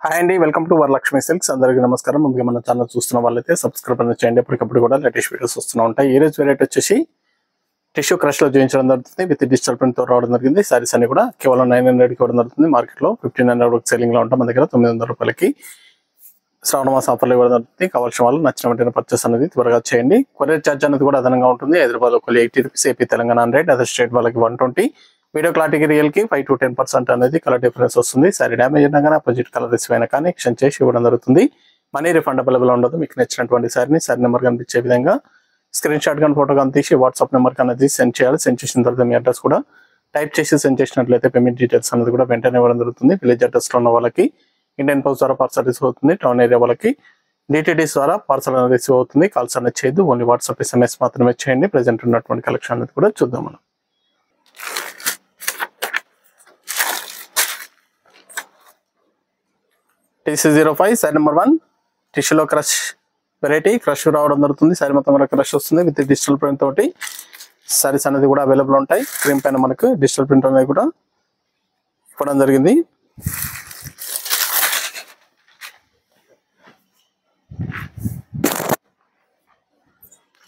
Hi అండి, welcome to Varalakshmi silks. అందరికీ నమస్కారం. ముందుగా మన ఛానల్ చూస్తున్న వాళ్ళైతే సబ్స్క్రైబ్ చేయండి. ఎప్పటికప్పుడు కూడా లేటెస్ట్ వీడియోస్ వస్తూ ఉంటాయి. ఈ రోజు వెరైటీ వచ్చేసి టిష్యూ క్రష్ లో చూపించడం జరుగుతుంది. విత్ డిజిటల్ ప్రింట్ తో రావడం జరిగింది. సారీస్ అన్ని కూడా కేవలం 900 ఇవ్వడం జరుగుతుంది. మార్కెట్ లో 1500 సెల్లింగ్ లో ఉంటాం. మన దగ్గర 900 రూపాయలకి శ్రావణ మాస ఆఫర్లు ఇవ్వడం జరుగుతుంది. కావాల్సిన వాళ్ళు నచ్చిన వెంటనే పర్చేస్ అనేది త్వరగా చేయండి. కొరియర్ ఛార్జ్ అనేది కూడా అదనంగా ఉంటుంది. హైదరాబాద్ ఒకళ్ళు 80 rupees, AP Telangana 100, other state వాళ్ళకి 120. వీడియో క్లారిటీకి రియల్ కి 5 to 10% అనేది కలర్ డిఫరెన్స్ వస్తుంది. సారీ డ్యామేజ్ అయినా కానీ అపోజిట్ కలర్ రిసీవ్ అయినా కానీ ఎక్స్చేంజ్ చేసి ఇవ్వడం జరుగుతుంది. మనీ రిఫండ్ అవైలబుల్ ఉండదు. మీకు నచ్చినటువంటి సారీ నెంబర్ కనిపించే విధంగా స్క్రీన్ షాట్ కానీ ఫోటో కానీ తీసి వాట్సాప్ నెంబర్ అనేది సెండ్ చేయాలి. సెండ్ చేసిన తర్వాత మీ అడ్రస్ కూడా టైప్ చేసి సెండ్ చేసినట్లయితే పేమెంట్ డీటెయిల్స్ అనేది కూడా వెంటనే ఇవ్వడం జరుగుతుంది. విలేజ్ అడ్రస్ లో ఉన్న వాళ్ళకి ఇండియన్ పోస్ట్ ద్వారా పార్సల్ రిసీవ్ అవుతుంది. టౌన్ ఏరియా వాళ్ళకి డిటిడిస్ ద్వారా పార్సల్ అనేది రిసీవ్ అవుతుంది. కాల్స్ అనేది చేయదు, ఓన్లీ వాట్సాప్ SMS మాత్రమే చేయండి. ప్రెసెంట్ ఉన్నటువంటి కలెక్షన్ అనేది కూడా చూద్దాం మనం. TC05 సారీ నెంబర్ 1 టిష్యూలో క్రష్ వెరైటీ. క్రష్ రావడం జరుగుతుంది. సారీ మొత్తం మనకు క్రష్ వస్తుంది. విత్ డిజిటల్ ప్రింట్ తోటి సారీస్ అనేది కూడా అవైలబుల్ ఉంటాయి. క్రీమ్ పైన మనకు డిజిటల్ ప్రింట్ అనేది కూడా ఇవ్వడం జరిగింది.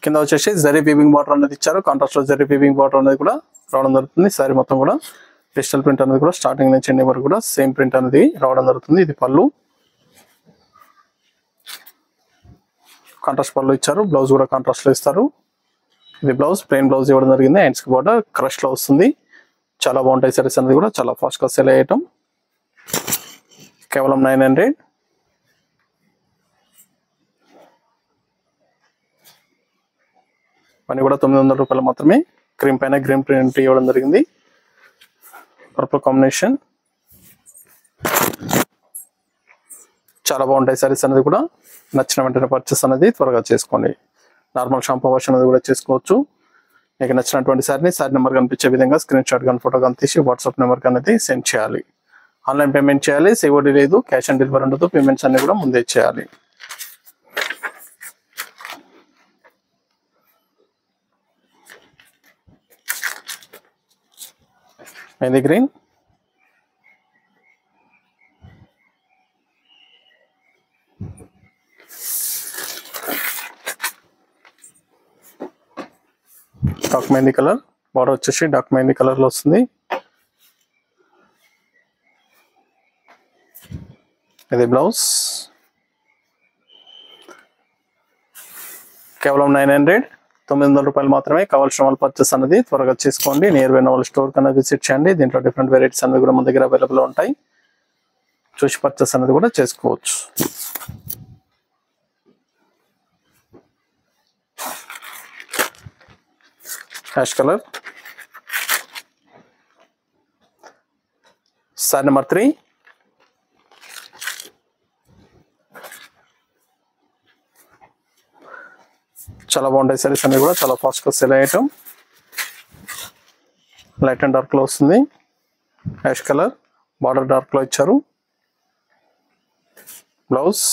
కింద వచ్చేసి జరీ వీవింగ్ బార్డర్ అనేది ఇచ్చారు. కాంట్రాస్ట్ లో జరీ వీవింగ్ బార్డర్ అనేది కూడా రావడం జరుగుతుంది. సారీ మొత్తం కూడా డిజిటల్ ప్రింట్ అనేది కూడా స్టార్టింగ్ నుంచి ఎండింగ్ వరకు కూడా సేమ్ ప్రింట్ అనేది రావడం జరుగుతుంది. ఇది పళ్ళు, కాంట్రాస్ట్ పళ్ళు ఇచ్చారు. బ్లౌజ్ కూడా కాంట్రాస్ట్ లో ఇస్తారు. ఇది బ్లౌజ్, ప్లెయిన్ బ్లౌజ్ ఇవ్వడం జరిగింది. హ్యాండ్స్ కి బార్డర్ క్రష్ లో వస్తుంది. చాలా బాగుంటాయి సారీస్ అనేది కూడా చాలా ఫాస్ట్ గా సేల్ అయ్యటం. కేవలం 900. పని కూడా 900 రూపాయలు మాత్రమే. క్రీమ్ పైన గ్రీన్ ప్రింట్ ఇవ్వడం జరిగింది. Purple combination. చాలా బాగుంటాయి సారీస్ అనేది కూడా. నచ్చిన వెంటనే పర్చేస్ అనేది త్వరగా చేసుకోండి. నార్మల్ షాంపూ వాష్ అనేది కూడా చేసుకోవచ్చు. మీకు నచ్చినటువంటి సారీ నెంబర్ కనిపించే విధంగా స్క్రీన్ షాట్ కానీ ఫోటో కానీ తీసి వాట్సాప్ నెంబర్ అనేది సెండ్ చేయాలి. ఆన్లైన్ పేమెంట్ చేయాలి. COD లేదు, క్యాష్ ఆన్ డెలివరీ ఉండదు. పేమెంట్స్ అన్ని కూడా ముందే చేయాలి. Mehndi green, dark mehndi colour. Border వచ్చేసి డార్క్ మెహందీ కలర్ లో వస్తుంది. ఇది బ్లౌజ్. కేవలం 900 రూపాయలు మాత్రమే. కావాల్సిన వాళ్ళు పర్చేస్ అనేది త్వరగా చేసుకోండి. నియర్ బై వాళ్ళ స్టోర్ కన్నా విజిట్ చేయండి. దీంట్లో డిఫరెంట్ వెరైటీస్ అనేది కూడా మన దగ్గర అవైలబుల్ ఉంటాయి. చూసి పర్చేస్ అనేది కూడా చేసుకోవచ్చు. Ash colour. సారీ నెంబర్ 3 చాలా బాగుంటాయి సారీస్ అన్ని కూడా చాలా ఫాస్ట్ గా సేల్ అయ్యటం. లైట్ అండ్ డార్క్ లో వస్తుంది. యాష్ కలర్, బార్డర్ డార్క్ లో ఇచ్చారు. Blouse,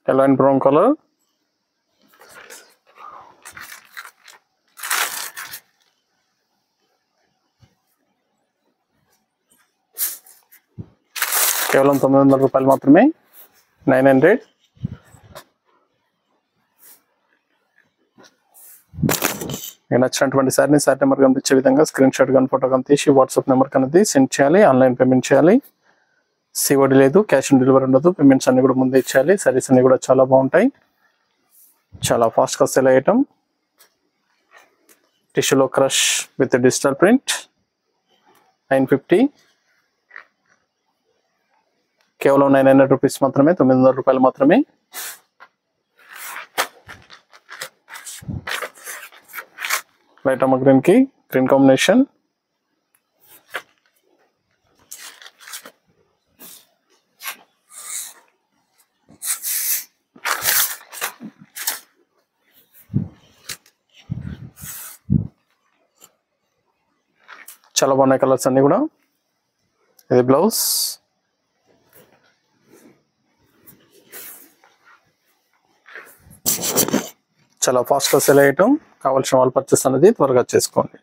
yellow and brown color. కేవలం 900 రూపాయలు మాత్రమే. 900. మీకు నచ్చినటువంటి సారీ నెంబర్ కనిపించే విధంగా స్క్రీన్ షాట్ కానీ ఫోటో కానీ తీసి వాట్సాప్ నెంబర్ అనేది సెండ్ చేయాలి. ఆన్లైన్ పేమెంట్ చేయాలి. COD లేదు, క్యాష్ ఆన్ డెలివరీ ఉండదు. పేమెంట్స్ అన్ని కూడా ముందే ఇచ్చేయాలి. సారీస్ అన్ని కూడా చాలా బాగుంటాయి. చాలా ఫాస్ట్ గా సేల్ అయ్యటం. టిష్యూలో క్రష్ విత్ డిజిటల్ ప్రింట్ 950. కేవలం 900 రూపీస్ మాత్రమే. 900 రూపాయలు మాత్రమే. లైట్ అమ్మ గ్రీన్ కి గ్రీన్ కాంబినేషన్. చాలా బాగున్నాయి కలర్స్ అన్ని కూడా. ఇది బ్లౌజ్. చాలా ఫాస్ట్గా సెల్ అయ్యటం. కావాల్సిన వాళ్ళు పర్చేస్ అనేది త్వరగా చేసుకోండి.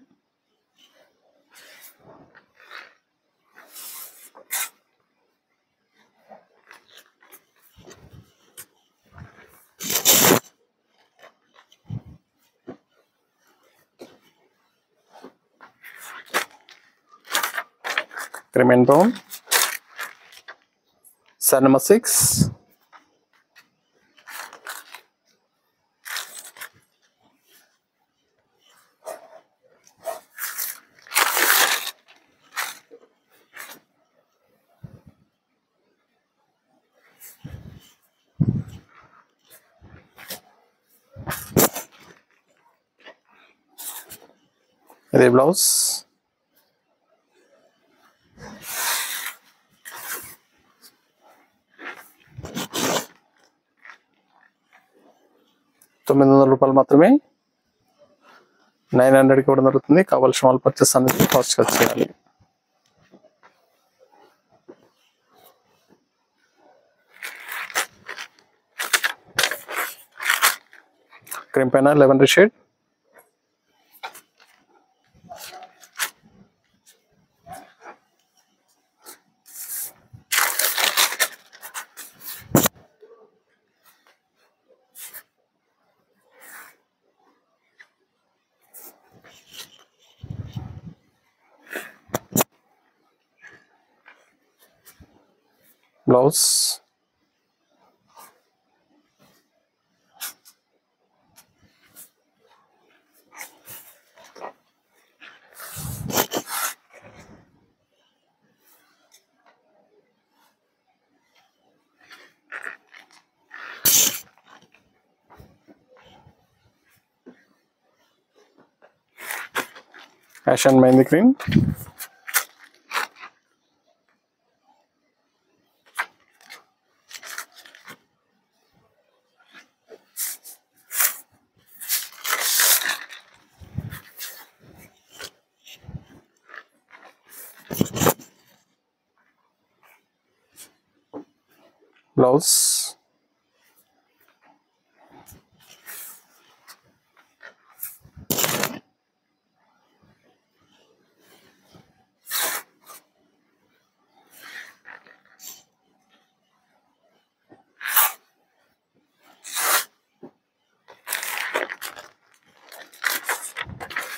Cream and brown. Sorry number 6. ఇది బ్లౌజ్. ₹900 మాత్రమే. 900కి కూడా దొరుకుతుంది. కావాల్సిన వాళ్ళు పర్చేస్ అనేది ఫాస్ట్గా చేయాలి. క్రీమ్ పైన lavender shade. Blouse. Ash and mehndi green. Blouse.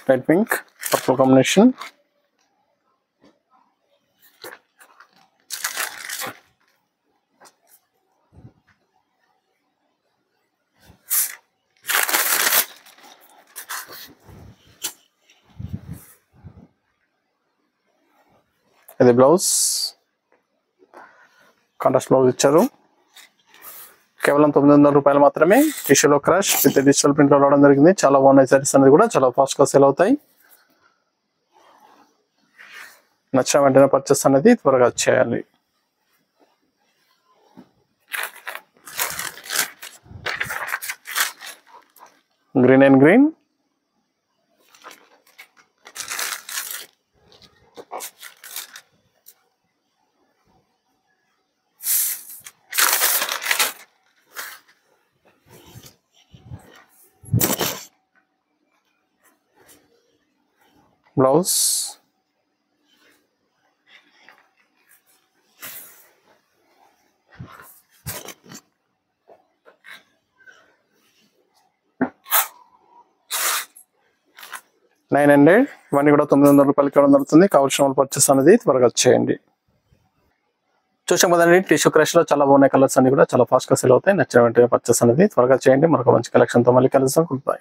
Red pink purple combination. ఇది బ్లౌజ్. కాంట్రాస్ట్ బ్లౌజ్ ఇచ్చారు. కేవలం ₹900 మాత్రమే. టిష్యూలో క్రష్ విత్ డిజిటల్ ప్రింట్ లో రావడం జరిగింది. చాలా బాగున్నాయి సారీస్ అనేది కూడా. చాలా ఫాస్ట్ గా సేల్ అవుతాయి. నచ్చిన వెంటనే పర్చేస్ అనేది త్వరగా చేయాలి. Green and green. బ్లౌజ్. $900. ఇవన్నీ కూడా ₹900 ఇవ్వడం జరుగుతుంది. కావాల్సిన వాళ్ళు పర్చేస్ అనేది త్వరగా చేయండి. చూసాం కదండి, టిష్యూ క్రష్ లో చాలా బాగున్నాయి కలర్స్ అన్ని కూడా. చాలా ఫాస్ట్ గా సేల్ అవుతాయి. నచ్చిన వెంటనే పర్చేస్ అనేది త్వరగా చేయండి. మరొక మంచి కలెక్షన్ తో మళ్ళీ కలుద్దాం. Good bye.